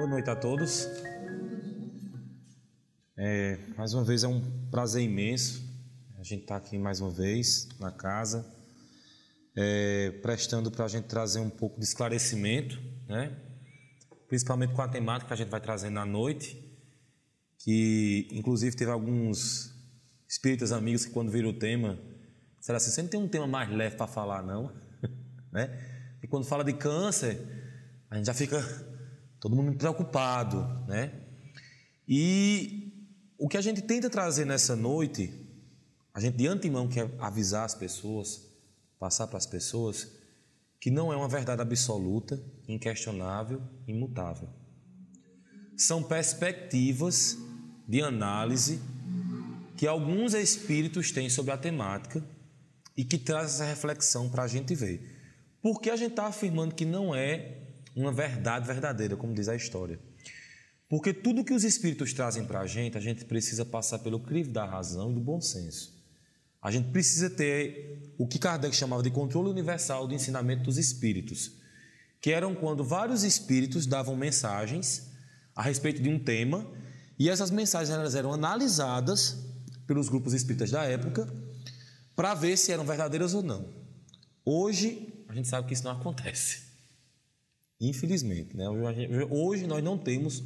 Boa noite a todos. Mais uma vez é um prazer imenso a gente estar aqui mais uma vez na casa, prestando para a gente trazer um pouco de esclarecimento, né? Principalmente com a temática que a gente vai trazendo à noite, que inclusive teve alguns espíritas amigos que quando viram o tema disseram assim: você não tem um tema mais leve para falar não? Né? E quando fala de câncer, a gente já fica todo mundo preocupado, né? E o que a gente tenta trazer nessa noite, a gente de antemão quer avisar as pessoas, passar para as pessoas, que não é uma verdade absoluta, inquestionável, imutável. São perspectivas de análise que alguns espíritos têm sobre a temática e que traz essa reflexão para a gente ver. Por que a gente está afirmando que não é uma verdade verdadeira, como diz a história? Porque tudo que os espíritos trazem para a gente precisa passar pelo crivo da razão e do bom senso. A gente precisa ter o que Kardec chamava de controle universal do ensinamento dos espíritos, que eram quando vários espíritos davam mensagens a respeito de um tema, e essas mensagens elas eram analisadas pelos grupos espíritas da época para ver se eram verdadeiras ou não. Hoje, a gente sabe que isso não acontece. Infelizmente, né? Hoje nós não temos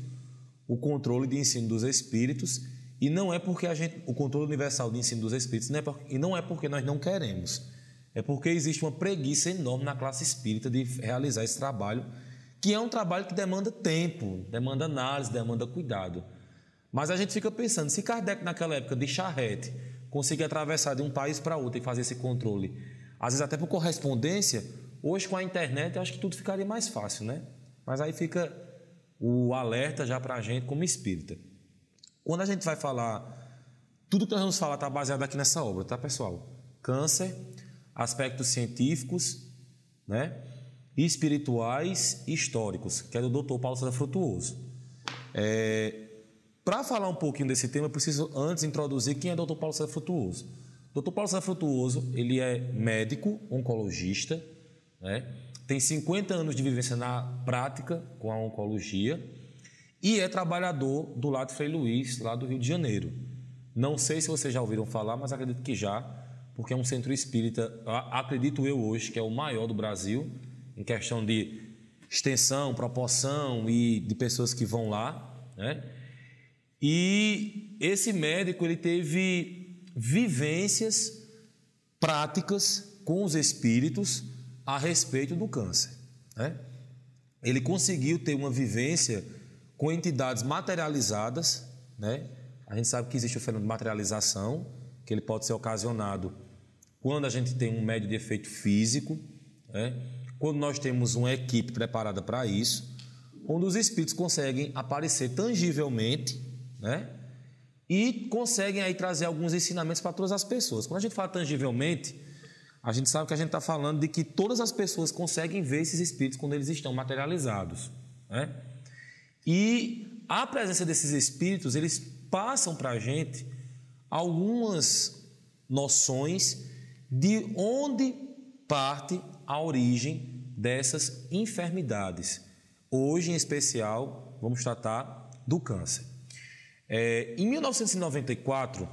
o controle de ensino dos espíritos, e não é porque o controle universal de ensino dos espíritos, não é porque nós não queremos, é porque existe uma preguiça enorme na classe espírita de realizar esse trabalho, que é um trabalho que demanda tempo, demanda análise, demanda cuidado. Mas a gente fica pensando, se Kardec naquela época de charrete conseguia atravessar de um país para outro e fazer esse controle, às vezes até por correspondência, hoje com a internet eu acho que tudo ficaria mais fácil, né? Mas aí fica o alerta já para a gente como espírita. Quando a gente vai falar, tudo que nós vamos falar está baseado aqui nessa obra, tá, pessoal? Câncer, aspectos científicos, né? Espirituais e históricos, que é do Dr. Paulo César Frutuoso. Para falar um pouquinho desse tema, eu preciso antes introduzir quem é Dr. Paulo César Frutuoso. Dr. Paulo César Frutuoso, ele é médico, oncologista, né? Tem 50 anos de vivência na prática com a oncologia e é trabalhador do Lar Frei Luiz, lá do Rio de Janeiro. Não sei se vocês já ouviram falar, mas acredito que já, porque é um centro espírita, acredito eu hoje, que é o maior do Brasil, em questão de extensão, proporção e de pessoas que vão lá, né? E esse médico, ele teve vivências práticas com os espíritos a respeito do câncer, né? Ele conseguiu ter uma vivência com entidades materializadas, né? A gente sabe que existe o fenômeno de materialização, que ele pode ser ocasionado quando a gente tem um médio de efeito físico, né? Quando nós temos uma equipe preparada para isso, onde os espíritos conseguem aparecer tangivelmente, né? E conseguem aí trazer alguns ensinamentos para todas as pessoas. Quando a gente fala tangivelmente, a gente sabe que a gente está falando de que todas as pessoas conseguem ver esses espíritos quando eles estão materializados, né? E a presença desses espíritos, eles passam para a gente algumas noções de onde parte a origem dessas enfermidades. Hoje, em especial, vamos tratar do câncer. Em 1994,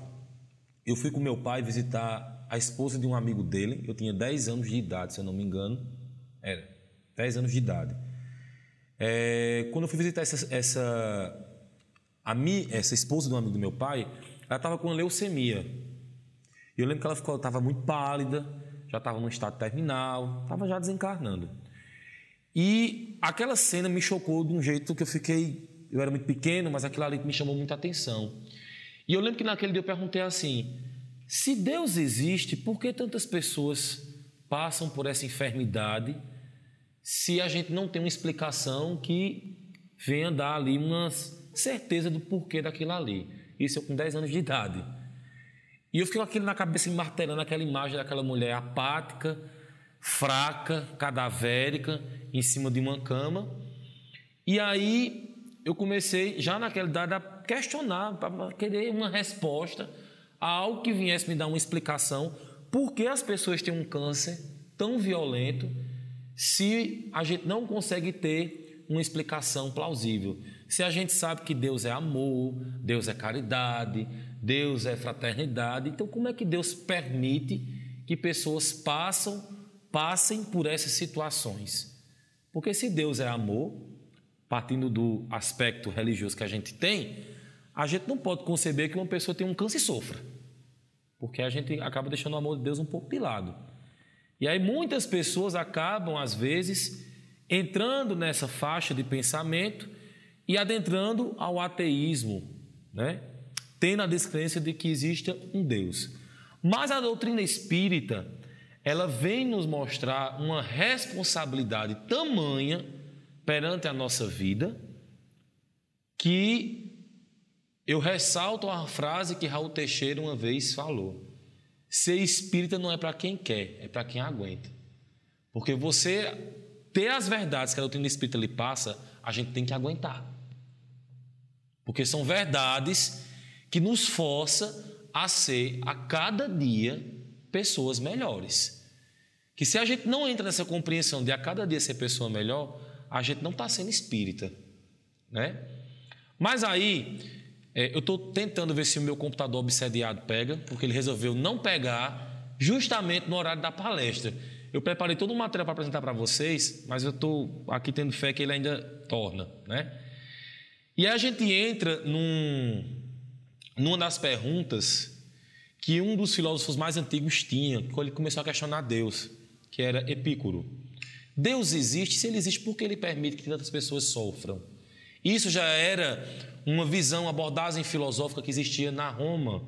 eu fui com meu pai visitar a esposa de um amigo dele. Eu tinha 10 anos de idade, se eu não me engano. Era 10 anos de idade. Quando eu fui visitar essa esposa de um amigo do meu pai, ela estava com leucemia. Eu lembro que ela estava muito pálida, já estava num estado terminal, estava já desencarnando. E aquela cena me chocou de um jeito que eu era muito pequeno, mas aquilo ali me chamou muita atenção. E eu lembro que naquele dia eu perguntei assim: se Deus existe, por que tantas pessoas passam por essa enfermidade se a gente não tem uma explicação que venha dar ali uma certeza do porquê daquilo ali? Isso eu com 10 anos de idade. E eu fiquei com aquilo na cabeça, me martelando, aquela imagem daquela mulher apática, fraca, cadavérica, em cima de uma cama. E aí eu comecei, já naquela idade, a questionar, para querer uma resposta a algo que viesse me dar uma explicação por que as pessoas têm um câncer tão violento se a gente não consegue ter uma explicação plausível. Se a gente sabe que Deus é amor, Deus é caridade, Deus é fraternidade, então como é que Deus permite que pessoas passem por essas situações? Porque se Deus é amor, partindo do aspecto religioso que a gente tem, a gente não pode conceber que uma pessoa tenha um câncer e sofra, porque a gente acaba deixando o amor de Deus um pouco de lado. E aí muitas pessoas acabam, às vezes, entrando nessa faixa de pensamento e adentrando ao ateísmo, né? Tendo a descrença de que exista um Deus. Mas a doutrina espírita, ela vem nos mostrar uma responsabilidade tamanha perante a nossa vida, que eu ressalto a frase que Raul Teixeira uma vez falou: ser espírita não é para quem quer, é para quem aguenta. Porque você ter as verdades que a doutrina espírita lhe passa, a gente tem que aguentar. Porque são verdades que nos forçam a ser, a cada dia, pessoas melhores. Que se a gente não entra nessa compreensão de a cada dia ser pessoa melhor, a gente não está sendo espírita, né? Mas aí, eu estou tentando ver se o meu computador obsediado pega, porque ele resolveu não pegar justamente no horário da palestra. Eu preparei todo um material para apresentar para vocês, mas eu estou aqui tendo fé que ele ainda torna, né? E aí a gente entra numa das perguntas que um dos filósofos mais antigos tinha, quando ele começou a questionar Deus, que era Epicuro. Deus existe? Se ele existe, por que ele permite que tantas pessoas sofram? Isso já era uma visão, uma abordagem filosófica que existia na Roma,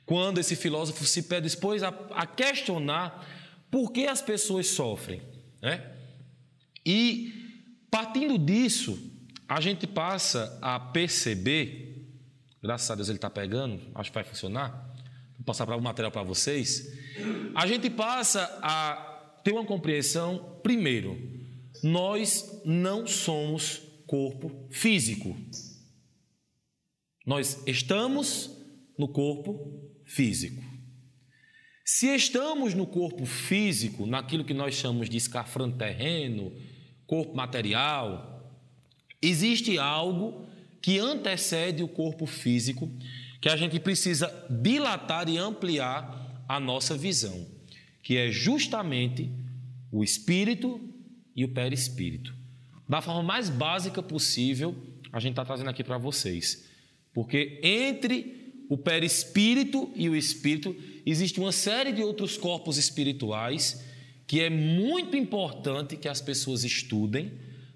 quando esse filósofo se predispôs a questionar por que as pessoas sofrem, né? E, partindo disso, a gente passa a perceber, graças a Deus ele está pegando, acho que vai funcionar, vou passar o material para vocês, a gente passa a ter uma compreensão. Primeiro, nós não somos corpo físico. Nós estamos no corpo físico. Se estamos no corpo físico, naquilo que nós chamamos de escafandro terreno, corpo material, existe algo que antecede o corpo físico, que a gente precisa dilatar e ampliar a nossa visão, que é justamente o espírito e o perispírito. Da forma mais básica possível, a gente está trazendo aqui para vocês. Porque entre o perispírito e o espírito, existe uma série de outros corpos espirituais que é muito importante que as pessoas estudem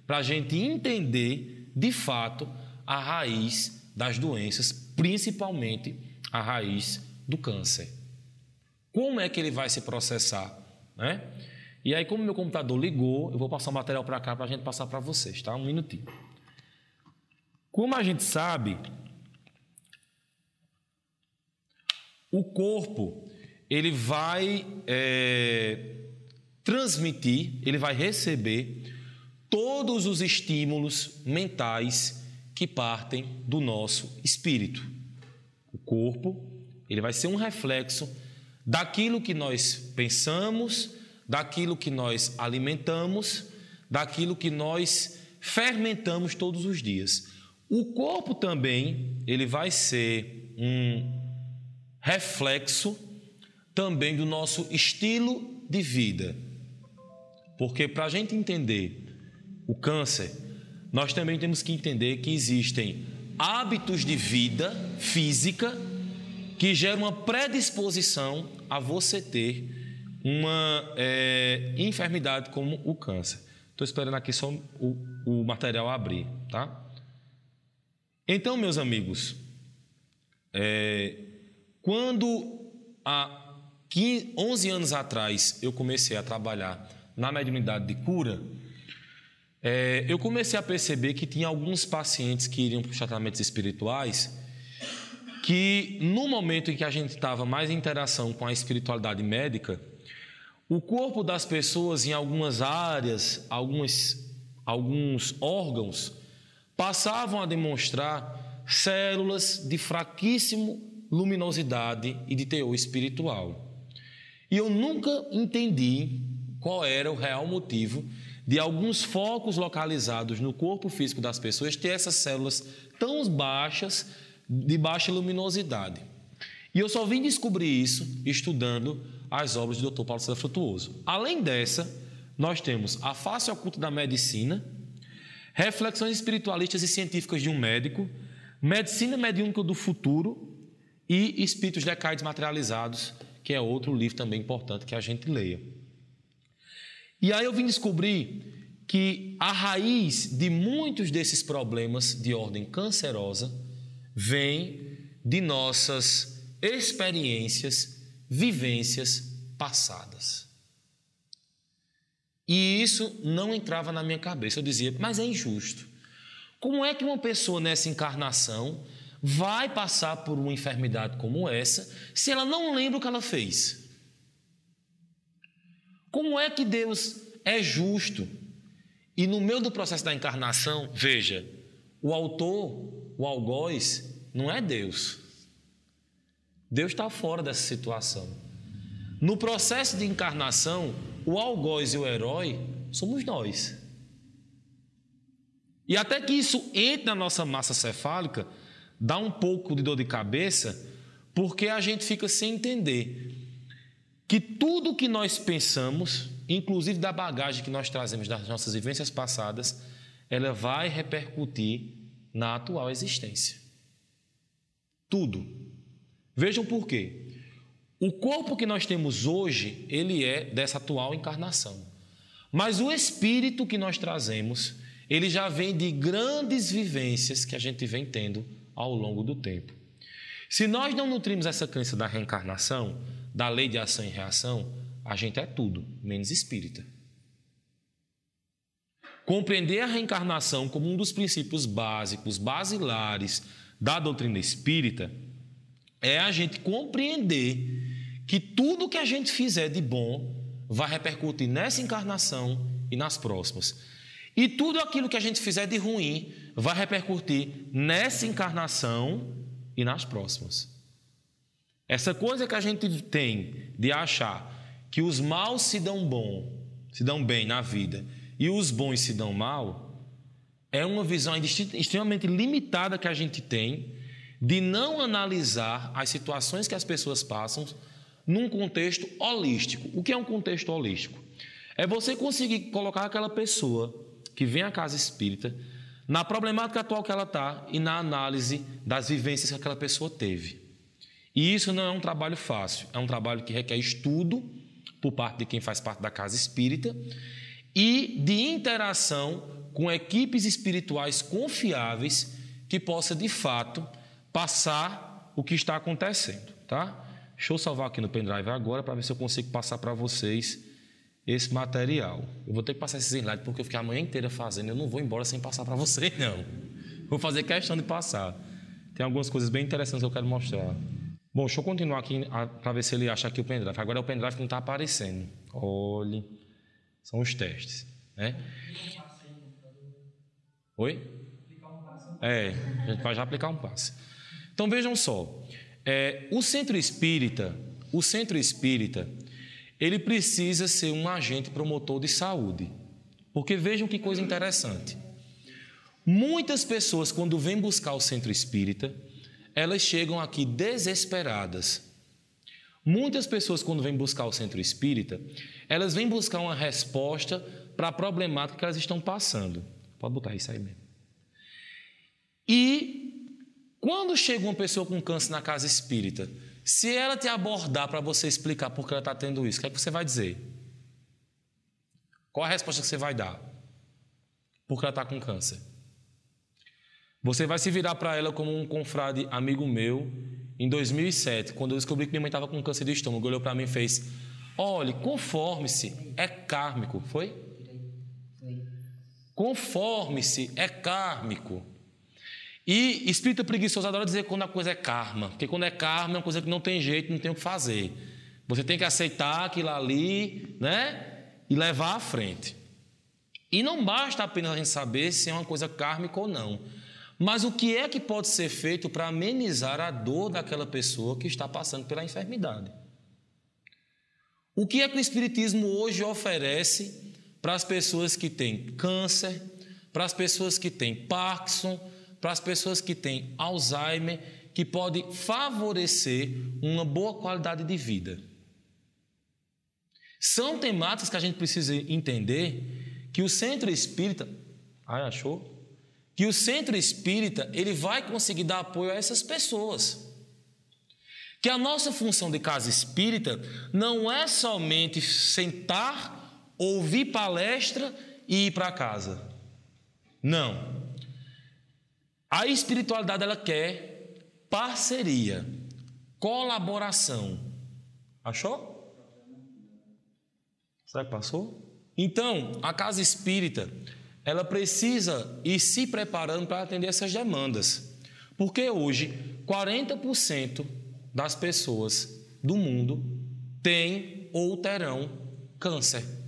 para a gente entender, de fato, a raiz das doenças, principalmente a raiz do câncer. Como é que ele vai se processar, né? E aí, como meu computador ligou, eu vou passar o material para cá para a gente passar para vocês, tá? Um minutinho. Como a gente sabe, o corpo, ele vai transmitir, ele vai receber todos os estímulos mentais que partem do nosso espírito. O corpo, ele vai ser um reflexo daquilo que nós pensamos, daquilo que nós alimentamos, daquilo que nós fermentamos todos os dias. O corpo também, ele vai ser um reflexo também do nosso estilo de vida. Porque para a gente entender o câncer, nós também temos que entender que existem hábitos de vida física que geram uma predisposição a você ter uma enfermidade como o câncer. Estou esperando aqui só o material abrir, tá? Então, meus amigos, quando há 11 anos atrás eu comecei a trabalhar na mediunidade de cura, eu comecei a perceber que tinha alguns pacientes que iriam para os tratamentos espirituais que, no momento em que a gente estava mais em interação com a espiritualidade médica, o corpo das pessoas, em algumas áreas, alguns órgãos, passavam a demonstrar células de fraquíssima luminosidade e de teor espiritual. E eu nunca entendi qual era o real motivo de alguns focos localizados no corpo físico das pessoas ter essas células tão baixas, de baixa luminosidade. E eu só vim descobrir isso estudando as obras do Dr. Paulo César Frutuoso. Além dessa, nós temos a face oculta da medicina, reflexões espiritualistas e científicas de um médico, medicina mediúnica do futuro e espíritos decaídos materializados, que é outro livro também importante que a gente leia. E aí eu vim descobrir que a raiz de muitos desses problemas de ordem cancerosa vem de nossas experiências, vivências passadas. E isso não entrava na minha cabeça. Eu dizia, mas é injusto. Como é que uma pessoa nessa encarnação vai passar por uma enfermidade como essa se ela não lembra o que ela fez? Como é que Deus é justo? E no meio do processo da encarnação, veja, o autor, o algoz, não é Deus. Deus está fora dessa situação. No processo de encarnação, o algoz e o herói somos nós. E até que isso entre na nossa massa cefálica, dá um pouco de dor de cabeça, porque a gente fica sem entender que tudo que nós pensamos, inclusive da bagagem que nós trazemos das nossas vivências passadas, ela vai repercutir na atual existência. Tudo. Vejam por quê. O corpo que nós temos hoje, ele é dessa atual encarnação. Mas o espírito que nós trazemos, ele já vem de grandes vivências que a gente vem tendo ao longo do tempo. Se nós não nutrimos essa crença da reencarnação, da lei de ação e reação, a gente é tudo, menos espírita. Compreender a reencarnação como um dos princípios básicos, basilares da doutrina espírita, é a gente compreender que tudo que a gente fizer de bom vai repercutir nessa encarnação e nas próximas. E tudo aquilo que a gente fizer de ruim vai repercutir nessa encarnação e nas próximas. Essa coisa que a gente tem de achar que os maus se dão bem na vida e os bons se dão mal, é uma visão extremamente limitada que a gente tem de não analisar as situações que as pessoas passam num contexto holístico. O que é um contexto holístico? É você conseguir colocar aquela pessoa que vem à casa espírita na problemática atual que ela está e na análise das vivências que aquela pessoa teve. E isso não é um trabalho fácil, é um trabalho que requer estudo por parte de quem faz parte da casa espírita e de interação com equipes espirituais confiáveis que possa, de fato, passar o que está acontecendo, tá? Deixa eu salvar aqui no pendrive agora para ver se eu consigo passar para vocês esse material. Eu vou ter que passar esse slide porque eu fiquei a manhã inteira fazendo, eu não vou embora sem passar para vocês, não. Vou fazer questão de passar. Tem algumas coisas bem interessantes que eu quero mostrar. Bom, deixa eu continuar aqui para ver se ele acha aqui o pendrive. Agora é o pendrive que não está aparecendo. Olhe, são os testes, né? Oi? A gente vai já aplicar um passe. Então vejam só, o centro espírita, ele precisa ser um agente promotor de saúde. Porque vejam que coisa interessante. Muitas pessoas, quando vêm buscar o centro espírita, elas chegam aqui desesperadas. Muitas pessoas, quando vêm buscar o centro espírita, elas vêm buscar uma resposta para a problemática que elas estão passando. Pode botar isso aí mesmo. E quando chega uma pessoa com câncer na casa espírita, se ela te abordar para você explicar por que ela está tendo isso, o que é que você vai dizer? Qual a resposta que você vai dar? Porque ela está com câncer. Você vai se virar para ela como um confrade amigo meu, em 2007, quando eu descobri que minha mãe estava com câncer de estômago, olhou para mim e fez: olhe, conforme-se, é kármico. Foi? Conforme-se, é kármico. E espírita preguiçoso adora dizer quando a coisa é karma, porque quando é karma é uma coisa que não tem jeito, não tem o que fazer. Você tem que aceitar aquilo ali, né? E levar à frente. E não basta apenas a gente saber se é uma coisa kármica ou não. Mas o que é que pode ser feito para amenizar a dor daquela pessoa que está passando pela enfermidade? O que é que o Espiritismo hoje oferece para as pessoas que têm câncer, para as pessoas que têm Parkinson, para as pessoas que têm Alzheimer, que pode favorecer uma boa qualidade de vida. São temáticas que a gente precisa entender que o centro espírita... achou? Que o centro espírita ele vai conseguir dar apoio a essas pessoas. Que a nossa função de casa espírita não é somente sentar, ouvir palestra e ir para casa. Não. A espiritualidade ela quer parceria, colaboração. Achou? Será que passou? Então, a casa espírita ela precisa ir se preparando para atender essas demandas. Porque hoje, 40% das pessoas do mundo têm ou terão câncer.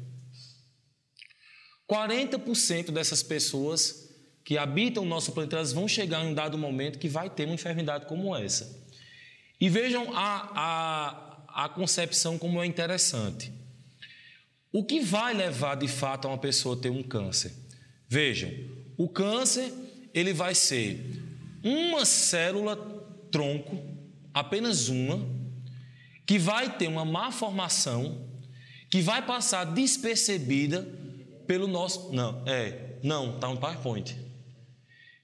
40% dessas pessoas que habitam o nosso planeta, elas vão chegar em um dado momento que vai ter uma enfermidade como essa. E vejam a concepção como é interessante. O que vai levar, de fato, a uma pessoa a ter um câncer? Vejam, o câncer ele vai ser uma célula tronco, apenas uma, que vai ter uma má formação, que vai passar despercebida pelo nosso... Não, está no PowerPoint.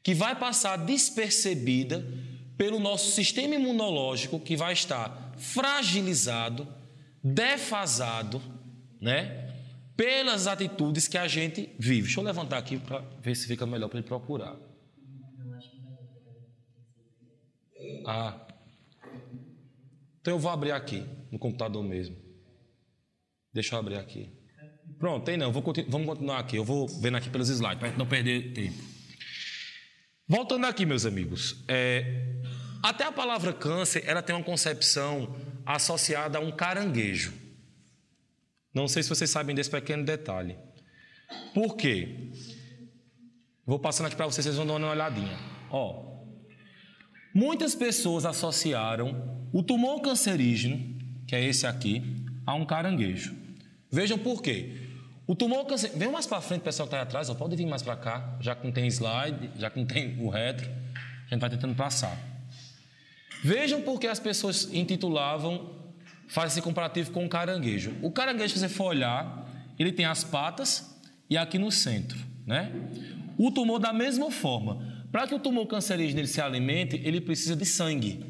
Que vai passar despercebida pelo nosso sistema imunológico, que vai estar fragilizado, defasado, né? Pelas atitudes que a gente vive. Deixa eu levantar aqui para ver se fica melhor para ele procurar. Então eu vou abrir aqui, no computador mesmo. Deixa eu abrir aqui. Pronto, tem não, vamos continuar aqui. Eu vou vendo aqui pelos slides, para não perder tempo. Voltando aqui, meus amigos. Até a palavra câncer, ela tem uma concepção associada a um caranguejo. Não sei se vocês sabem desse pequeno detalhe. Por quê? Vou passando aqui para vocês, vocês vão dar uma olhadinha. Muitas pessoas associaram o tumor cancerígeno, que é esse aqui, a um caranguejo. Vejam por quê. O tumor cancerígeno... Vem mais para frente, pessoal que está aí atrás, pode vir mais para cá, já que não tem slide, já que não tem o retro, a gente vai tentando passar. Vejam por que as pessoas intitulavam... Faz esse comparativo com o caranguejo. O caranguejo, se você for olhar, ele tem as patas e aqui no centro, né? O tumor da mesma forma. Para que o tumor cancerígeno ele se alimente, ele precisa de sangue.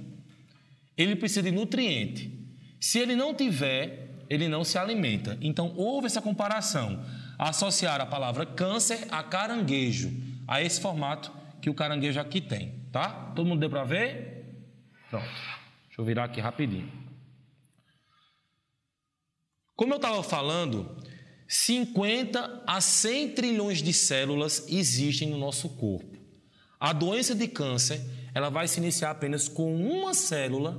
Ele precisa de nutriente. Se ele não tiver, ele não se alimenta. Então, houve essa comparação. Associar a palavra câncer a caranguejo. A esse formato que o caranguejo aqui tem, tá? Todo mundo deu para ver? Pronto. Deixa eu virar aqui rapidinho. Como eu estava falando, 50 a 100 trilhões de células existem no nosso corpo. A doença de câncer, ela vai se iniciar apenas com uma célula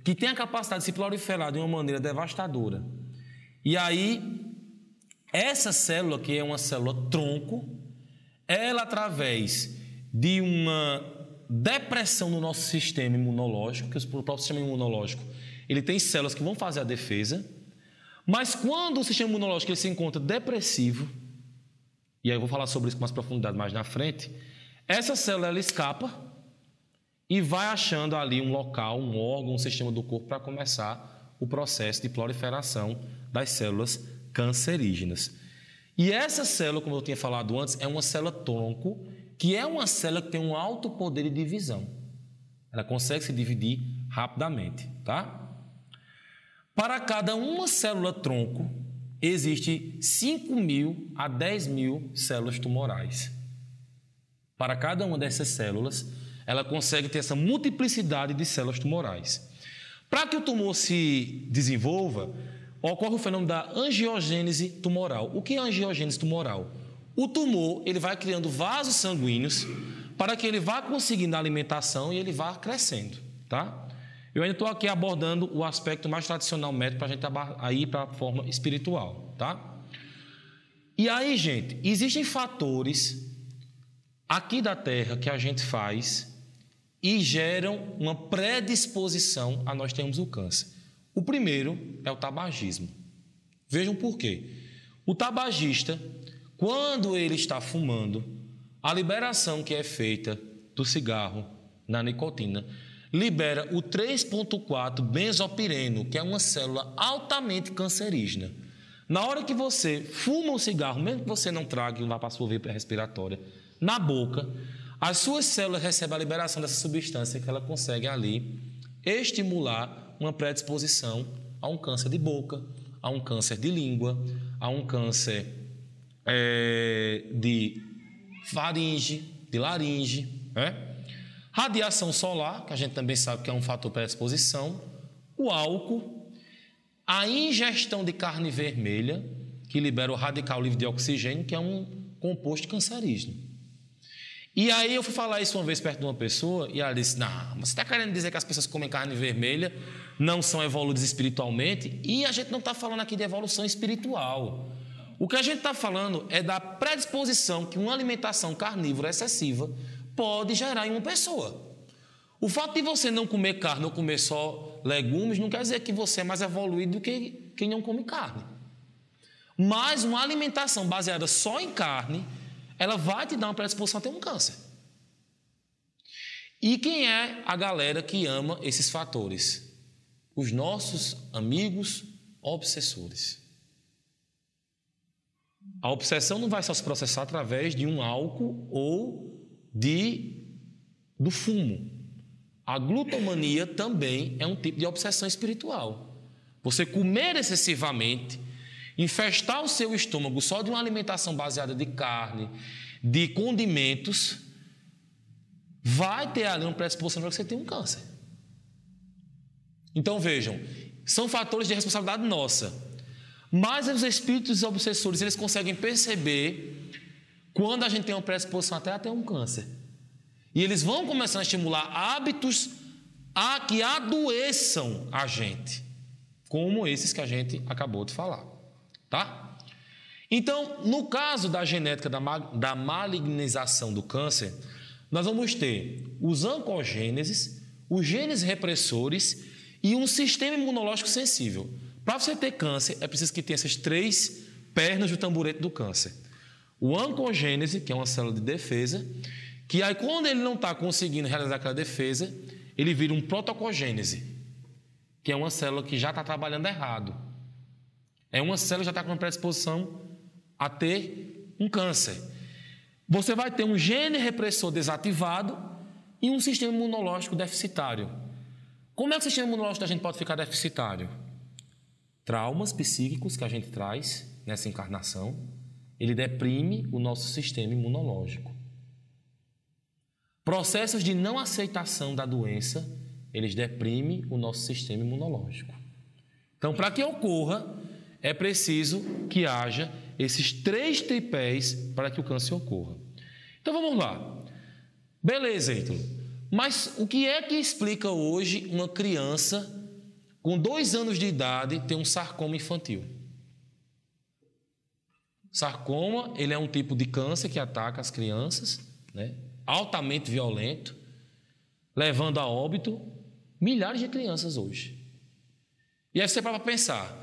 que tem a capacidade de se proliferar de uma maneira devastadora. E aí, essa célula, que é uma célula tronco, ela, através de uma depressão no nosso sistema imunológico, que o próprio sistema imunológico, ele tem células que vão fazer a defesa. Mas quando o sistema imunológico ele se encontra depressivo, e aí eu vou falar sobre isso com mais profundidade mais na frente, essa célula ela escapa e vai achando ali um local, um órgão, um sistema do corpo para começar o processo de proliferação das células cancerígenas. E essa célula, como eu tinha falado antes, é uma célula tronco, que é uma célula que tem um alto poder de divisão. Ela consegue se dividir rapidamente, tá? Para cada uma célula tronco, existe 5.000 a 10.000 células tumorais. Para cada uma dessas células, ela consegue ter essa multiplicidade de células tumorais. Para que o tumor se desenvolva, ocorre o fenômeno da angiogênese tumoral. O que é angiogênese tumoral? O tumor ele vai criando vasos sanguíneos para que ele vá conseguindo a alimentação e ele vá crescendo, tá? Eu ainda estou aqui abordando o aspecto mais tradicional médico para a gente ir para a forma espiritual, tá? E aí, gente, existem fatores aqui da Terra que a gente faz e geram uma predisposição a nós termos o câncer. O primeiro é o tabagismo. Vejam por quê. O tabagista, quando ele está fumando, a liberação que é feita do cigarro na nicotina libera o 3,4-benzopireno, que é uma célula altamente cancerígena. Na hora que você fuma um cigarro, mesmo que você não trague e não vá para a sua via respiratória, na boca, as suas células recebem a liberação dessa substância que ela consegue ali estimular uma predisposição a um câncer de boca, a um câncer de língua, a um câncer de faringe, de laringe, né? Radiação solar, que a gente também sabe que é um fator predisposição, o álcool, a ingestão de carne vermelha, que libera o radical livre de oxigênio, que é um composto cancerígeno. E aí eu fui falar isso uma vez perto de uma pessoa e ela disse, não, você está querendo dizer que as pessoas que comem carne vermelha não são evoluídas espiritualmente? E a gente não está falando aqui de evolução espiritual. O que a gente está falando é da predisposição que uma alimentação carnívora excessiva pode gerar em uma pessoa. O fato de você não comer carne ou comer só legumes não quer dizer que você é mais evoluído do que quem não come carne. Mas uma alimentação baseada só em carne, ela vai te dar uma predisposição a ter um câncer. E quem é a galera que ama esses fatores? Os nossos amigos obsessores. A obsessão não vai só se processar através de um álcool ou do fumo. A glutomania também é um tipo de obsessão espiritual. Você comer excessivamente, infestar o seu estômago só de uma alimentação baseada de carne, de condimentos, vai ter ali uma predisposição para que você tenha um câncer. Então vejam, são fatores de responsabilidade nossa. Mas os espíritos obsessores, eles conseguem perceber quando a gente tem uma predisposição até a ter um câncer. E eles vão começando a estimular hábitos a que adoeçam a gente, como esses que a gente acabou de falar, tá? Então, no caso da genética da malignização do câncer, nós vamos ter os oncogêneses, os genes repressores e um sistema imunológico sensível. Para você ter câncer, é preciso que tenha essas 3 pernas do tamborete do câncer. O oncogênese, que é uma célula de defesa, que aí quando ele não está conseguindo realizar aquela defesa, ele vira um protocogênese, que é uma célula que já está trabalhando errado. É uma célula que já está com uma predisposição a ter um câncer. Você vai ter um gene repressor desativado e um sistema imunológico deficitário. Como é que o sistema imunológico da gente pode ficar deficitário? Traumas psíquicos que a gente traz nessa encarnação, ele deprime o nosso sistema imunológico. Processos de não aceitação da doença, eles deprimem o nosso sistema imunológico. Então, para que ocorra, é preciso que haja esses 3 tripés para que o câncer ocorra. Então, vamos lá. Beleza, Ítalo. Mas o que é que explica hoje uma criança com 2 anos de idade ter um sarcoma infantil? Sarcoma, ele é um tipo de câncer que ataca as crianças, né? Altamente violento, levando a óbito milhares de crianças hoje. E aí você para pensar,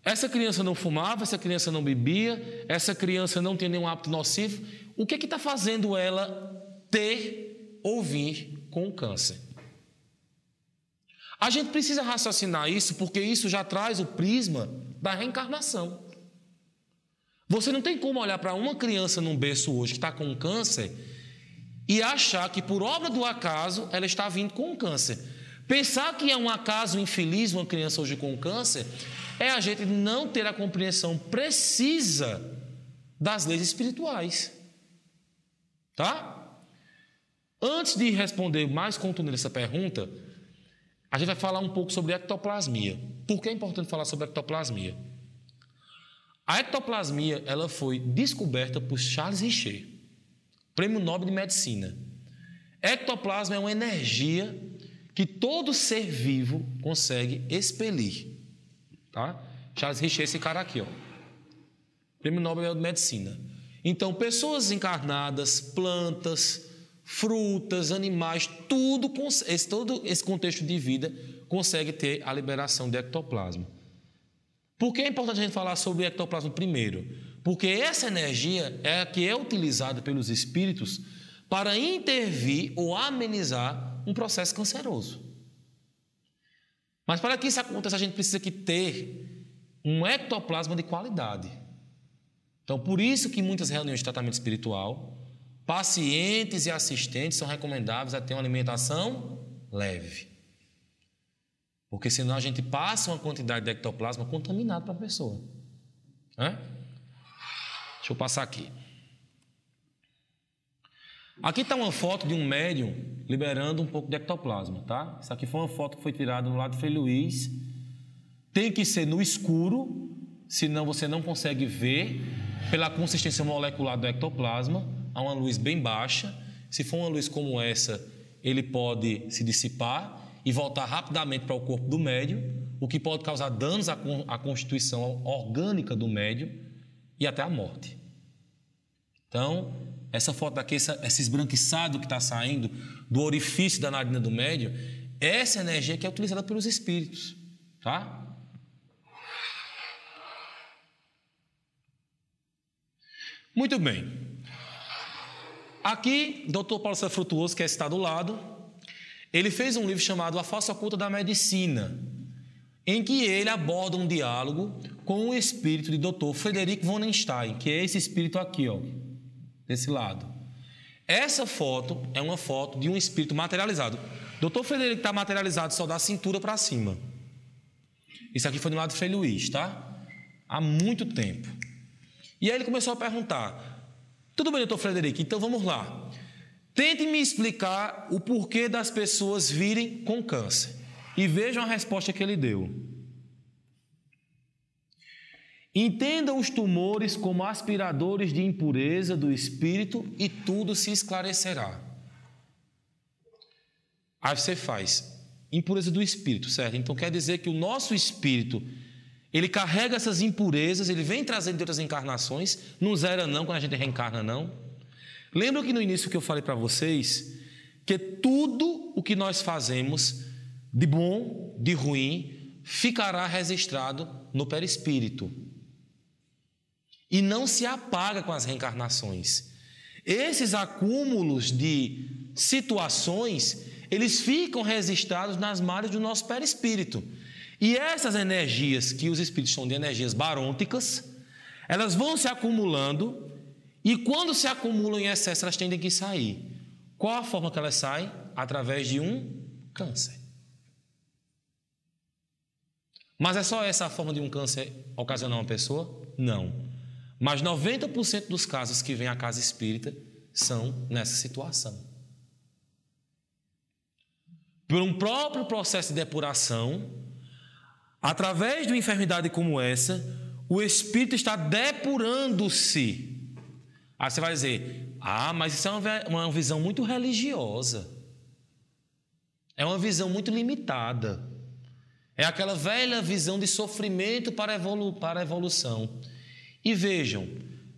essa criança não fumava, essa criança não bebia, essa criança não tem nenhum hábito nocivo, o que está fazendo ela ter ou vir com o câncer? A gente precisa raciocinar isso porque isso já traz o prisma da reencarnação. Você não tem como olhar para uma criança num berço hoje que está com um câncer e achar que por obra do acaso ela está vindo com um câncer. Pensar que é um acaso infeliz uma criança hoje com câncer é a gente não ter a compreensão precisa das leis espirituais. Tá? Antes de responder mais contundente essa pergunta, a gente vai falar um pouco sobre ectoplasmia. Por que é importante falar sobre ectoplasmia? A ectoplasmia ela foi descoberta por Charles Richer, Prêmio Nobel de Medicina. Ectoplasma é uma energia que todo ser vivo consegue expelir. Tá? Charles Richer, esse cara aqui, ó. Prêmio Nobel de Medicina. Então, pessoas encarnadas, plantas, frutas, animais, todo esse contexto de vida consegue ter a liberação de ectoplasma. Por que é importante a gente falar sobre ectoplasma primeiro? Porque essa energia é a que é utilizada pelos espíritos para intervir ou amenizar um processo canceroso. Mas para que isso aconteça, a gente precisa ter um ectoplasma de qualidade. Então, por isso que muitas reuniões de tratamento espiritual, pacientes e assistentes são recomendáveis a ter uma alimentação leve. Porque senão a gente passa uma quantidade de ectoplasma contaminado para a pessoa. Deixa eu passar aqui. Aqui está uma foto de um médium liberando um pouco de ectoplasma, tá? Isso aqui foi uma foto que foi tirada no lado de Frei Luís. Tem que ser no escuro, senão você não consegue ver pela consistência molecular do ectoplasma. Há uma luz bem baixa. Se for uma luz como essa, ele pode se dissipar e voltar rapidamente para o corpo do médium, o que pode causar danos à constituição orgânica do médium e até a morte. Então, essa foto daqui, esse esbranquiçado que está saindo do orifício da narina do médium, essa energia que é utilizada pelos espíritos, tá? Muito bem. Aqui, Dr. Paulo César Frutuoso, que está do lado, ele fez um livro chamado A Face Oculta da Medicina, em que ele aborda um diálogo com o espírito de Dr. Frederick von Einstein, que é esse espírito aqui, ó, desse lado. Essa foto é uma foto de um espírito materializado. Dr. Frederick está materializado só da cintura para cima. Isso aqui foi do lado de Frei Luís, tá? Há muito tempo. E aí ele começou a perguntar: tudo bem, Dr. Frederick, então vamos lá. Tente me explicar o porquê das pessoas virem com câncer. E vejam a resposta que ele deu. Entenda os tumores como aspiradores de impureza do espírito e tudo se esclarecerá. Aí você faz impureza do espírito, certo? Então quer dizer que o nosso espírito, ele carrega essas impurezas, ele vem trazendo de outras encarnações, não zera não quando a gente reencarna não. Lembra que no início que eu falei para vocês que tudo o que nós fazemos, de bom, de ruim, ficará registrado no perispírito e não se apaga com as reencarnações. Esses acúmulos de situações, eles ficam registrados nas malhas do nosso perispírito. E essas energias, que os espíritos chamam de energias barônticas, elas vão se acumulando e quando se acumulam em excesso, elas tendem que sair. Qual a forma que elas saem? Através de um câncer. Mas é só essa a forma de um câncer ocasionar uma pessoa? Não. Mas 90% dos casos que vêm à casa espírita são nessa situação. Por um próprio processo de depuração, através de uma enfermidade como essa, o espírito está depurando-se. Aí você vai dizer: mas isso é uma visão muito religiosa. É uma visão muito limitada. É aquela velha visão de sofrimento para a evolução. E vejam,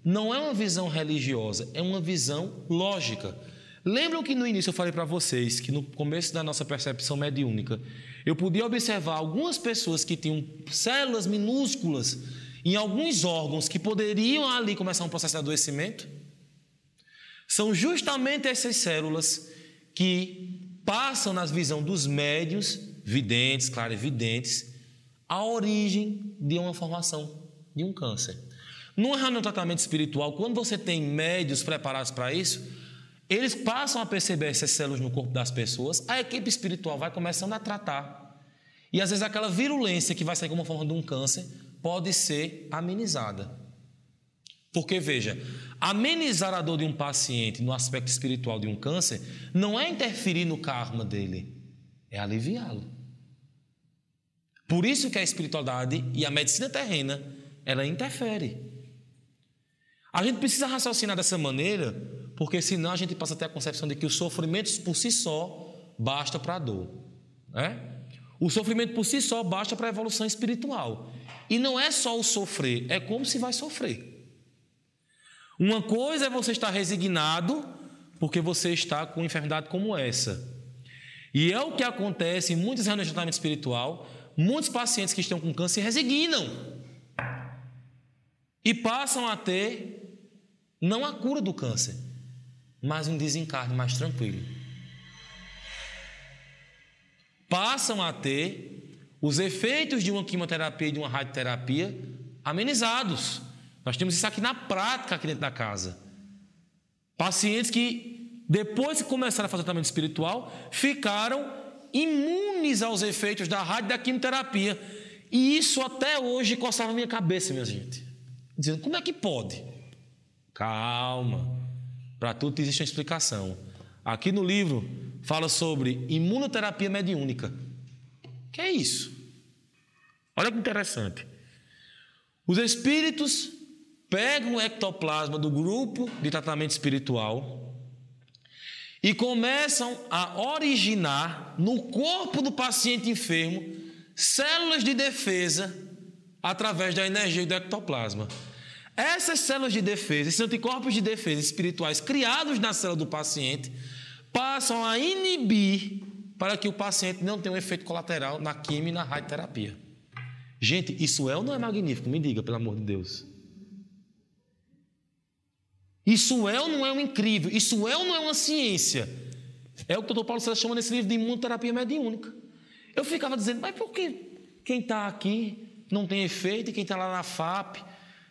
não é uma visão religiosa, é uma visão lógica. Lembram que no início eu falei para vocês que no começo da nossa percepção mediúnica, eu podia observar algumas pessoas que tinham células minúsculas em alguns órgãos que poderiam ali começar um processo de adoecimento? São justamente essas células que passam na visão dos médiuns, videntes, clarividentes, a origem de uma formação de um câncer. Num tratamento espiritual, quando você tem médiuns preparados para isso, eles passam a perceber essas células no corpo das pessoas, a equipe espiritual vai começando a tratar. E às vezes aquela virulência que vai sair como forma de um câncer pode ser amenizada. Porque, veja, amenizar a dor de um paciente no aspecto espiritual de um câncer não é interferir no karma dele, é aliviá-lo. Por isso que a espiritualidade e a medicina terrena, ela interfere. A gente precisa raciocinar dessa maneira, porque senão a gente passa a ter a concepção de que o sofrimento por si só basta para a dor. O sofrimento por si só basta para a evolução espiritual. E não é só o sofrer, é como se vai sofrer. Uma coisa é você estar resignado porque você está com uma enfermidade como essa. E é o que acontece em muitas reuniões de tratamento espiritual. Muitos pacientes que estão com câncer resignam. e passam a ter não a cura do câncer, mas um desencarne mais tranquilo. Passam a ter os efeitos de uma quimioterapia e de uma radioterapia amenizados. Nós temos isso aqui na prática, aqui dentro da casa. Pacientes que, depois que começaram a fazer o tratamento espiritual, ficaram imunes aos efeitos da rádio e da quimioterapia. E isso até hoje coçava a minha cabeça, minha gente. Dizendo, como é que pode? Calma. Para tudo existe uma explicação. Aqui no livro fala sobre imunoterapia mediúnica. O que é isso? Olha que interessante. Os espíritos pegam o ectoplasma do grupo de tratamento espiritual e começam a originar no corpo do paciente enfermo células de defesa através da energia do ectoplasma. Essas células de defesa, esses anticorpos de defesa espirituais criados na célula do paciente, passam a inibir para que o paciente não tenha um efeito colateral na quimio e na radioterapia. Gente, isso é ou não é magnífico? Me diga, pelo amor de Deus. Isso é ou não é um incrível? Isso é ou não é uma ciência? É o que o Dr. Paulo César chama nesse livro de imunoterapia mediúnica. Eu ficava dizendo, mas por que quem está aqui não tem efeito e quem está lá na FAP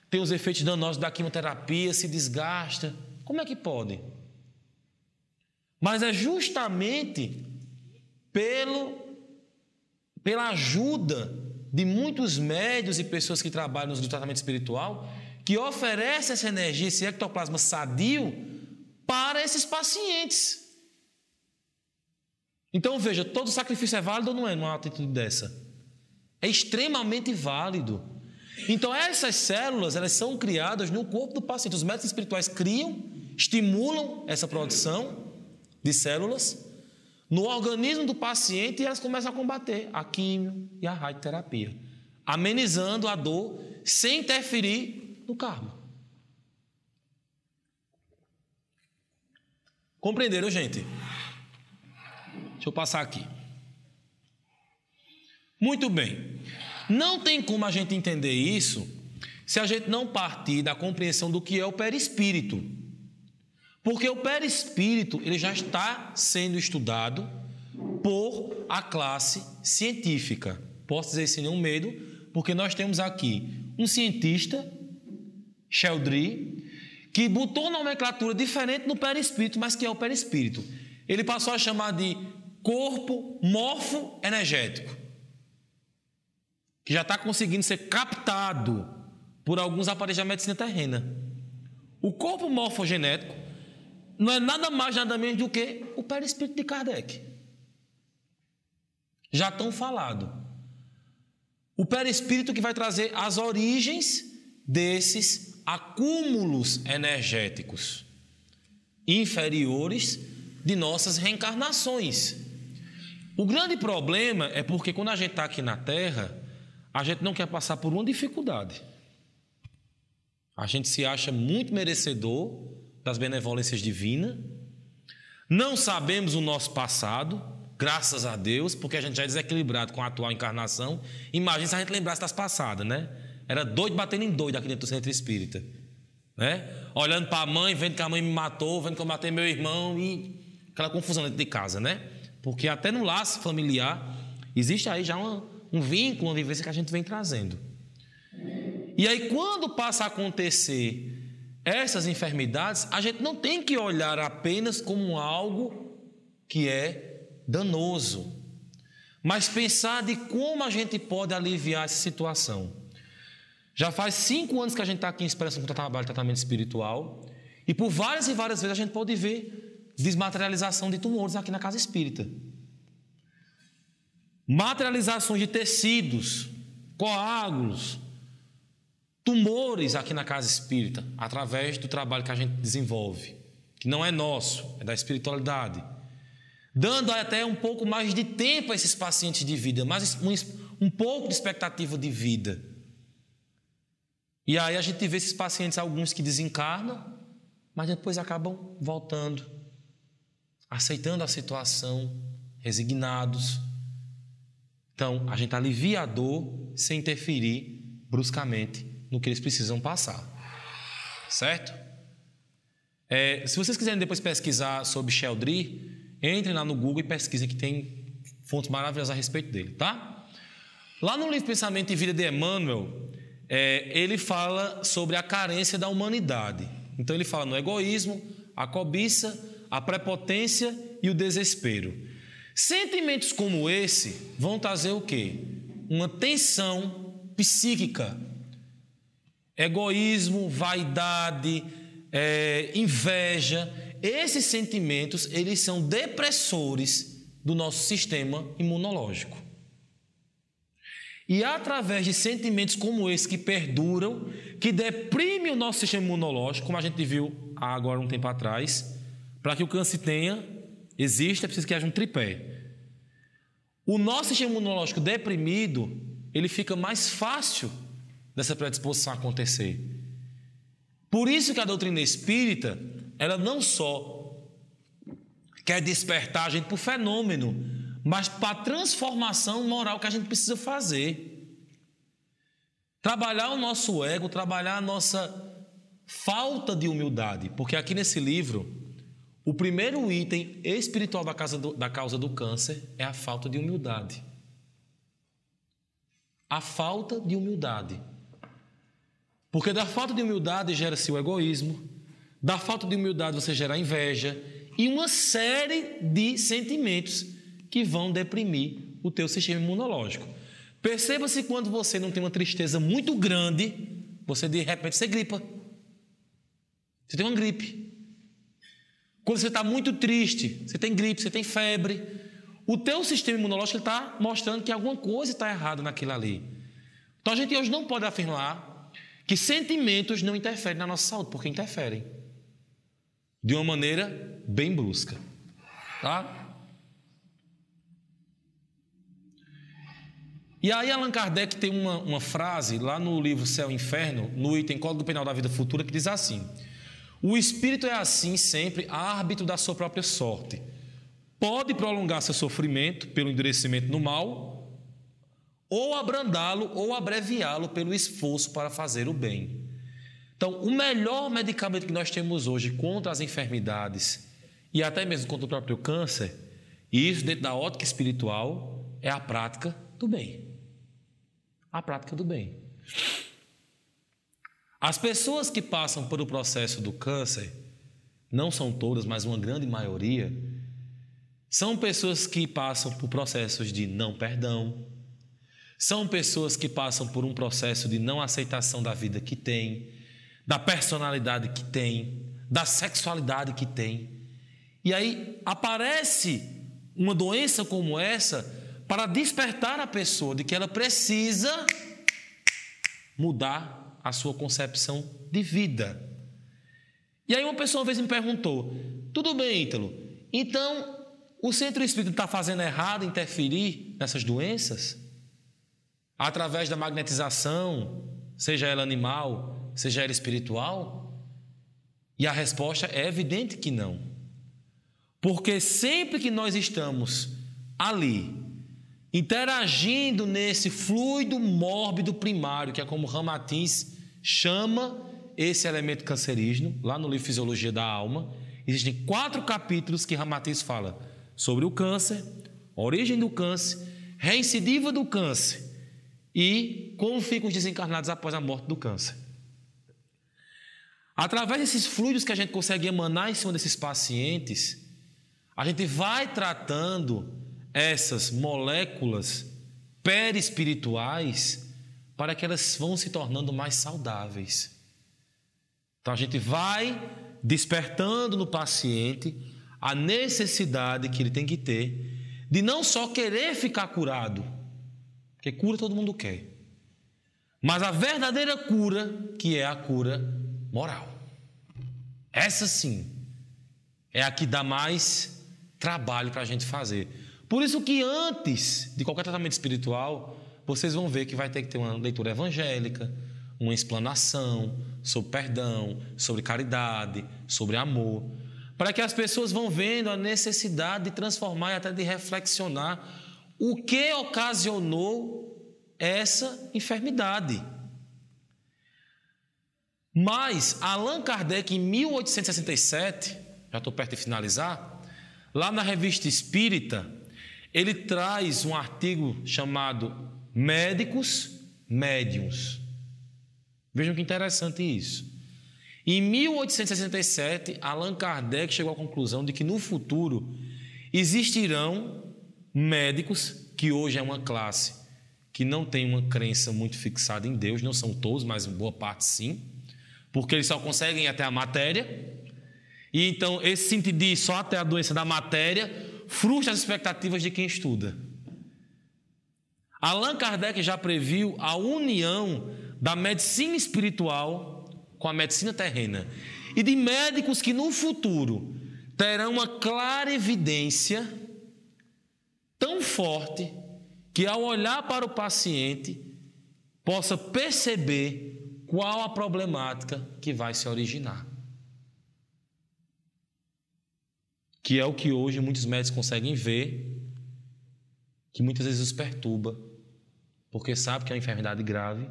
tem os efeitos danosos da quimioterapia, se desgasta? Como é que pode? Mas é justamente pela ajuda de muitos médios e pessoas que trabalham no tratamento espiritual, que oferece essa energia, esse ectoplasma sadio para esses pacientes. Então, veja, todo sacrifício é válido ou não é numa atitude dessa? É extremamente válido. Então, essas células, elas são criadas no corpo do paciente. Os médicos espirituais criam, estimulam essa produção de células no organismo do paciente e elas começam a combater a quimio e a radioterapia, amenizando a dor sem interferir no karma. Compreenderam, gente? Deixa eu passar aqui. Muito bem. Não tem como a gente entender isso se a gente não partir da compreensão do que é o perispírito. Porque o perispírito ele já está sendo estudado por a classe científica. Posso dizer sem nenhum medo, porque nós temos aqui um cientista, Sheldry, que botou uma nomenclatura diferente no perispírito, mas que é o perispírito. Ele passou a chamar de corpo morfoenergético, que já está conseguindo ser captado por alguns aparelhos da medicina terrena. O corpo morfogenético não é nada mais, nada menos do que o perispírito de Kardec. Já tão falado. O perispírito que vai trazer as origens desses acúmulos energéticos inferiores de nossas reencarnações. O grande problema é porque quando a gente está aqui na Terra, a gente não quer passar por uma dificuldade. A gente se acha muito merecedor das benevolências divinas. Não sabemos o nosso passado, graças a Deus, porque a gente já é desequilibrado com a atual encarnação. Imagina se a gente lembrasse das passadas, né? Era doido batendo em doido aqui dentro do centro espírita, né? Olhando para a mãe, vendo que a mãe me matou, vendo que eu matei meu irmão e aquela confusão dentro de casa, né? Porque até no laço familiar existe aí já um vínculo, uma vivência que a gente vem trazendo. E aí quando passa a acontecer essas enfermidades, a gente não tem que olhar apenas como algo que é danoso, mas pensar de como a gente pode aliviar essa situação. Já faz 5 anos que a gente está aqui em Esperança com o trabalho de tratamento espiritual e por várias e várias vezes a gente pode ver desmaterialização de tumores aqui na casa espírita. Materializações de tecidos, coágulos, tumores aqui na casa espírita, através do trabalho que a gente desenvolve, que não é nosso, é da espiritualidade, dando até um pouco mais de tempo a esses pacientes de vida, mais um pouco de expectativa de vida. E aí a gente vê esses pacientes, alguns que desencarnam, mas depois acabam voltando, aceitando a situação, resignados. Então, a gente alivia a dor sem interferir bruscamente no que eles precisam passar. Certo? Se vocês quiserem depois pesquisar sobre Sheldry, entrem lá no Google e pesquisem, que tem fontes maravilhosas a respeito dele, tá? Lá no livro Pensamento e Vida de Emmanuel, ele fala sobre a carência da humanidade. Então ele fala no egoísmo, a cobiça, a prepotência e o desespero. Sentimentos como esse vão trazer o quê? Uma tensão psíquica. Egoísmo, vaidade, inveja. Esses sentimentos, eles são depressores do nosso sistema imunológico. E através de sentimentos como esse que perduram, que deprimem o nosso sistema imunológico, como a gente viu agora um tempo atrás, para que o câncer exista, é preciso que haja um tripé. O nosso sistema imunológico deprimido, ele fica mais fácil dessa predisposição acontecer. Por isso que a doutrina espírita, ela não só quer despertar a gente para o fenômeno, mas para a transformação moral que a gente precisa fazer. Trabalhar o nosso ego, trabalhar a nossa falta de humildade. Porque aqui nesse livro, o primeiro item espiritual da causa do câncer é a falta de humildade. A falta de humildade. Porque da falta de humildade gera-se o egoísmo, da falta de humildade você gera a inveja e uma série de sentimentos que vão deprimir o teu sistema imunológico. Perceba-se quando você não tem uma tristeza muito grande, você de repente você gripa. Você tem uma gripe. Quando você está muito triste, você tem gripe, você tem febre. O teu sistema imunológico está mostrando que alguma coisa está errada naquilo ali. Então a gente hoje não pode afirmar que sentimentos não interferem na nossa saúde, porque interferem. De uma maneira bem brusca. Tá? E aí Allan Kardec tem uma frase lá no livro Céu e Inferno, no item Código Penal da Vida Futura, que diz assim: o espírito é assim sempre árbitro da sua própria sorte. Pode prolongar seu sofrimento pelo endurecimento no mal, ou abrandá-lo ou abreviá-lo pelo esforço para fazer o bem. Então, o melhor medicamento que nós temos hoje contra as enfermidades e até mesmo contra o próprio câncer, e isso dentro da ótica espiritual, é a prática do bem. A prática do bem. As pessoas que passam pelo processo do câncer, não são todas, mas uma grande maioria, são pessoas que passam por processos de não perdão, são pessoas que passam por um processo de não aceitação da vida que tem, da personalidade que tem, da sexualidade que tem. E aí aparece uma doença como essa para despertar a pessoa de que ela precisa mudar a sua concepção de vida. E aí uma pessoa uma vez me perguntou: tudo bem, Ítalo, então o centro espírita está fazendo errado interferir nessas doenças? Através da magnetização, seja ela animal, seja ela espiritual? E a resposta é evidente que não. Porque sempre que nós estamos ali, interagindo nesse fluido mórbido primário, que é como Ramatiz chama esse elemento cancerígeno, lá no livro Fisiologia da Alma, existem 4 capítulos que Ramatiz fala sobre o câncer, a origem do câncer, reincidiva do câncer e como ficam os desencarnados após a morte do câncer. Através desses fluidos que a gente consegue emanar em cima desses pacientes, a gente vai tratando essas moléculas perispirituais para que elas vão se tornando mais saudáveis. Então a gente vai despertando no paciente a necessidade que ele tem que ter de não só querer ficar curado, porque cura todo mundo quer, mas a verdadeira cura, que é a cura moral. Essa sim é a que dá mais trabalho para a gente fazer. Por isso que antes de qualquer tratamento espiritual, vocês vão ver que vai ter que ter uma leitura evangélica, uma explanação sobre perdão, sobre caridade, sobre amor, para que as pessoas vão vendo a necessidade de transformar e até de reflexionar o que ocasionou essa enfermidade. Mas Allan Kardec, em 1867, já estou perto de finalizar, lá na Revista Espírita, ele traz um artigo chamado Médicos, Médiuns. Vejam que interessante isso. Em 1867, Allan Kardec chegou à conclusão de que no futuro existirão médicos, que hoje é uma classe que não tem uma crença muito fixada em Deus, não são todos, mas boa parte sim, porque eles só conseguem ir até a matéria, e então esse sentido de ir só até a doença da matéria frustra as expectativas de quem estuda. Allan Kardec já previu a união da medicina espiritual com a medicina terrena e de médicos que no futuro terão uma clara evidência tão forte que ao olhar para o paciente possa perceber qual a problemática que vai se originar. Que é o que hoje muitos médicos conseguem ver, que muitas vezes os perturba, porque sabe que é uma enfermidade grave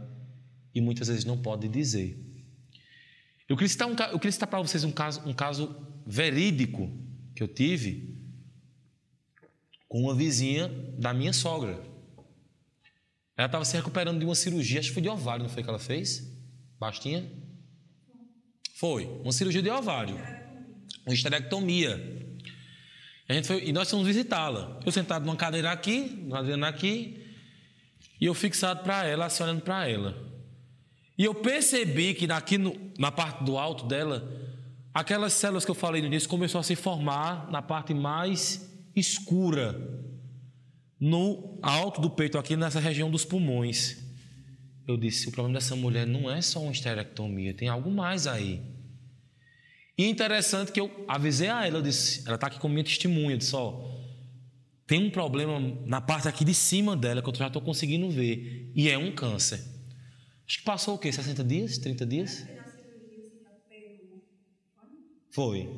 e muitas vezes não pode dizer. Eu queria citar para vocês um caso verídico que eu tive com uma vizinha da minha sogra. Ela estava se recuperando de uma cirurgia, acho que foi de ovário, não foi que ela fez? Bastinha? Foi, uma cirurgia de ovário, uma esterectomia. E nós fomos visitá-la. Eu sentado numa cadeira aqui, na Adriana aqui, e eu fixado para ela, assim, olhando para ela. E eu percebi que na parte do alto dela, aquelas células que eu falei no início começou a se formar na parte mais escura, no alto do peito, aqui nessa região dos pulmões. Eu disse, o problema dessa mulher não é só uma esterectomia, tem algo mais aí. E interessante que eu avisei a ela, eu disse, ela está aqui como minha testemunha, eu disse, tem um problema na parte aqui de cima dela que eu já estou conseguindo ver, e é um câncer. Acho que passou o quê? 60 dias? 30 dias? Foi.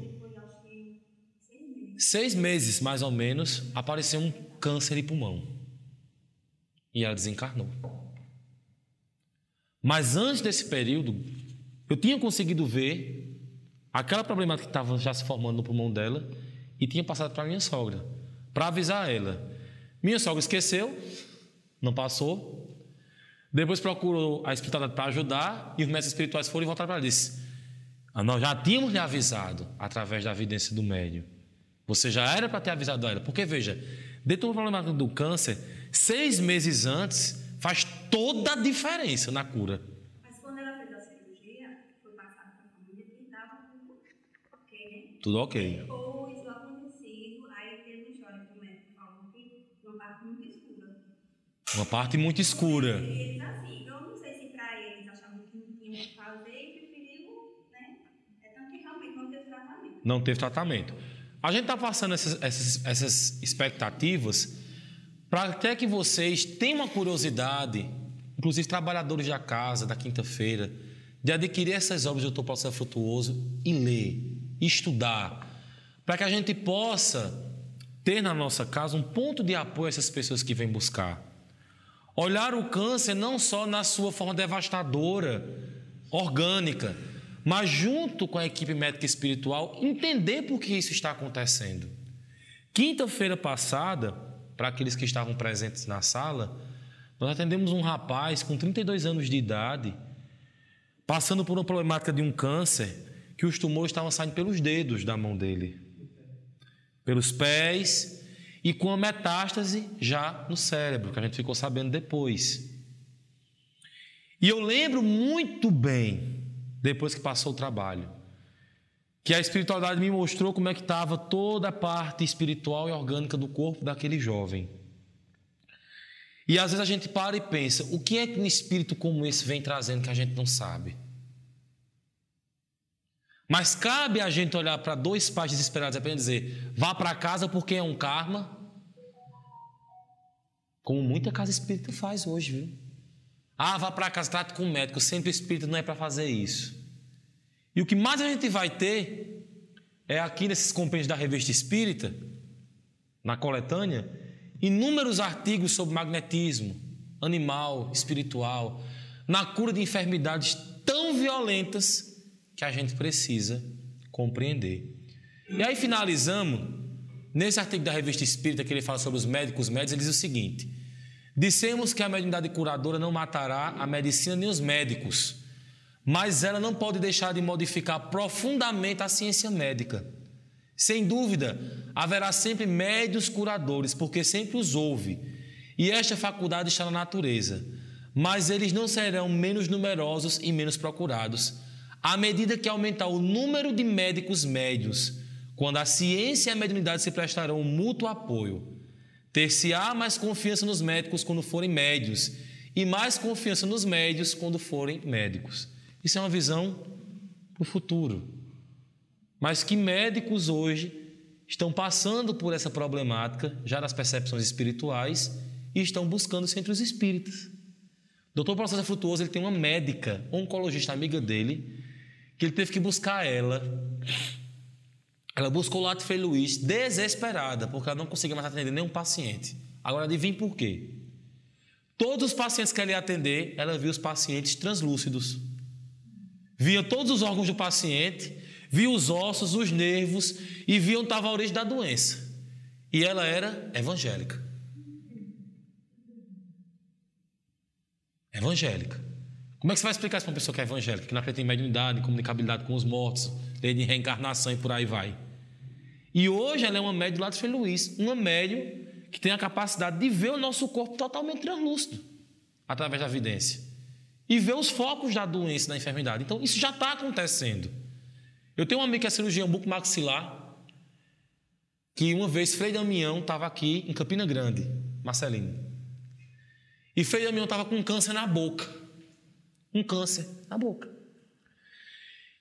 6 meses, mais ou menos, apareceu um câncer de pulmão. E ela desencarnou. Mas antes desse período, eu tinha conseguido ver aquela problemática que estava já se formando no pulmão dela e tinha passado para minha sogra, para avisar ela. Minha sogra esqueceu, não passou. Depois procurou a espiritualidade para ajudar e os mestres espirituais foram e voltaram para ela e disse, nós já tínhamos lhe avisado através da evidência do médium. Você já era para ter avisado ela. Porque, veja, dentro do problema do câncer, 6 meses antes faz toda a diferença na cura. Mas quando ela fez a cirurgia, foi passado para a família que estava tudo ok, né? Tudo ok. Depois do acontecido, aí teve uma história que o médico falou que uma parte muito escura. Uma parte muito escura. Eles assim, eu não sei se para eles achavam que não tinham o que fazer e preferiram, né? É tanto que realmente não teve tratamento. Não teve tratamento. A gente está passando essas expectativas para até que vocês tenham uma curiosidade, inclusive trabalhadores da casa, da quinta-feira, de adquirir essas obras do Dr. Paulo César Frutuoso e ler, estudar, para que a gente possa ter na nossa casa um ponto de apoio a essas pessoas que vêm buscar. Olhar o câncer não só na sua forma devastadora, orgânica, mas junto com a equipe médica espiritual, entender por que isso está acontecendo. Quinta-feira passada, para aqueles que estavam presentes na sala, nós atendemos um rapaz com 32 anos de idade, passando por uma problemática de um câncer, que os tumores estavam saindo pelos dedos da mão dele, pelos pés, e com a metástase já no cérebro, que a gente ficou sabendo depois. E eu lembro muito bem, depois que passou o trabalho, que a espiritualidade me mostrou como é que estava toda a parte espiritual e orgânica do corpo daquele jovem. E às vezes a gente para e pensa, o que é que um espírito como esse vem trazendo que a gente não sabe? Mas cabe a gente olhar para 2 pais desesperados e apenas dizer, vá para casa porque é um karma, como muita casa espírita faz hoje, viu? Vá para casa, trate com o médico, sempre espírita não é para fazer isso. E o que mais a gente vai ter é aqui nesses compêndios da Revista Espírita, na coletânea, inúmeros artigos sobre magnetismo, animal, espiritual, na cura de enfermidades tão violentas que a gente precisa compreender. E aí finalizamos, nesse artigo da Revista Espírita, que ele fala sobre os médicos médios, ele diz o seguinte: dissemos que a mediunidade curadora não matará a medicina nem os médicos, mas ela não pode deixar de modificar profundamente a ciência médica. Sem dúvida, haverá sempre médiuns curadores, porque sempre os houve, e esta faculdade está na natureza, mas eles não serão menos numerosos e menos procurados, à medida que aumentar o número de médicos médiuns, quando a ciência e a mediunidade se prestarão um mútuo apoio. Ter-se-á mais confiança nos médicos quando forem médios, e mais confiança nos médios quando forem médicos. Isso é uma visão para o futuro. Mas que médicos hoje estão passando por essa problemática, já nas percepções espirituais, e estão buscando centros espíritas. O Dr. Paulo César Frutuoso, ele tem uma médica, oncologista amiga dele, que ele teve que buscar ela. Ela buscou o Lato Frei Luís desesperada, porque ela não conseguia mais atender nenhum paciente. Agora, adivinha por quê? Todos os pacientes que ela ia atender, ela via os pacientes translúcidos. Via todos os órgãos do paciente, via os ossos, os nervos e via onde estava a origem da doença. E ela era evangélica. Evangélica. Como é que você vai explicar isso para uma pessoa que é evangélica, que não acredita em mediunidade, em comunicabilidade com os mortos, lei de reencarnação e por aí vai? E hoje ela é uma médium do Lato Frei Luís, uma médium que tem a capacidade de ver o nosso corpo totalmente translúcido, através da vidência, e ver os focos da doença, da enfermidade. Então, isso já está acontecendo. Eu tenho um amigo que é cirurgião bucomaxilar, que uma vez Frei Damião estava aqui em Campina Grande, Marcelino. E Frei Damião estava com um câncer na boca. Um câncer na boca.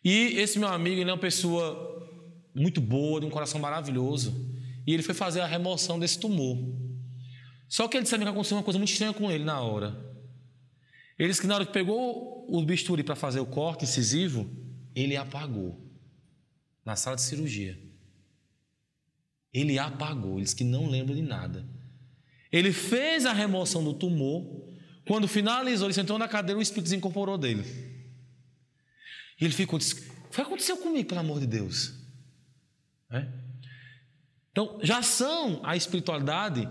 E esse meu amigo, ele é uma pessoa muito boa, de um coração maravilhoso. E ele foi fazer a remoção desse tumor. Só que ele disse que aconteceu uma coisa muito estranha com ele na hora. Ele disse que na hora que pegou o bisturi para fazer o corte incisivo, ele apagou. Na sala de cirurgia. Ele apagou. Ele disse que não lembra de nada. Ele fez a remoção do tumor. Quando finalizou, ele sentou na cadeira, o espírito desincorporou dele. E ele ficou, disse: o que aconteceu comigo, pelo amor de Deus? Então, já são a espiritualidade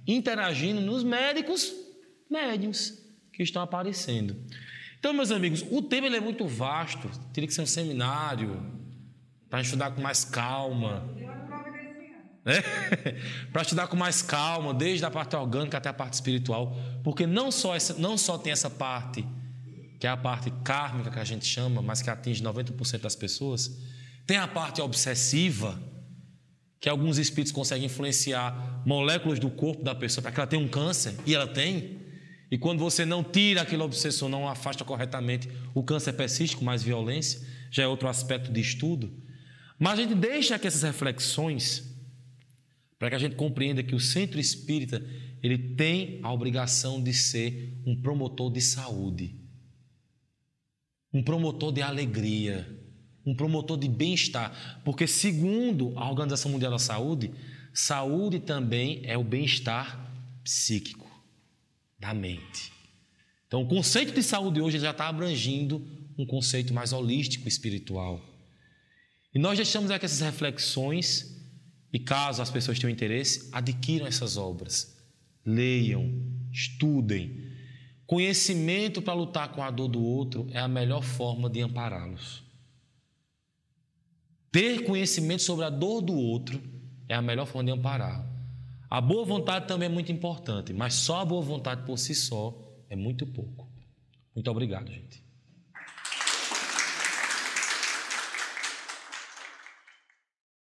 interagindo nos médicos médiuns que estão aparecendo. Então, meus amigos, o tema ele é muito vasto, teria que ser um seminário para estudar com mais calma. Para estudar com mais calma, desde a parte orgânica até a parte espiritual, porque não só tem essa parte, que é a parte kármica que a gente chama, mas que atinge 90% das pessoas, tem a parte obsessiva, que alguns espíritos conseguem influenciar moléculas do corpo da pessoa para que ela tenha um câncer, e ela tem, e quando você não tira aquele obsessor, não afasta corretamente, o câncer persiste com mais violência, já é outro aspecto de estudo. Mas a gente deixa aqui essas reflexões para que a gente compreenda que o centro espírita ele tem a obrigação de ser um promotor de saúde, um promotor de alegria, um promotor de bem-estar, porque segundo a Organização Mundial da Saúde, saúde também é o bem-estar psíquico, da mente. Então o conceito de saúde hoje já está abrangindo um conceito mais holístico espiritual. E nós deixamos aqui essas reflexões. E caso as pessoas tenham interesse, adquiram essas obras. Leiam, estudem. Conhecimento para lutar com a dor do outro é a melhor forma de ampará-los. Ter conhecimento sobre a dor do outro é a melhor forma de ampará-lo. A boa vontade também é muito importante, mas só a boa vontade por si só é muito pouco. Muito obrigado, gente.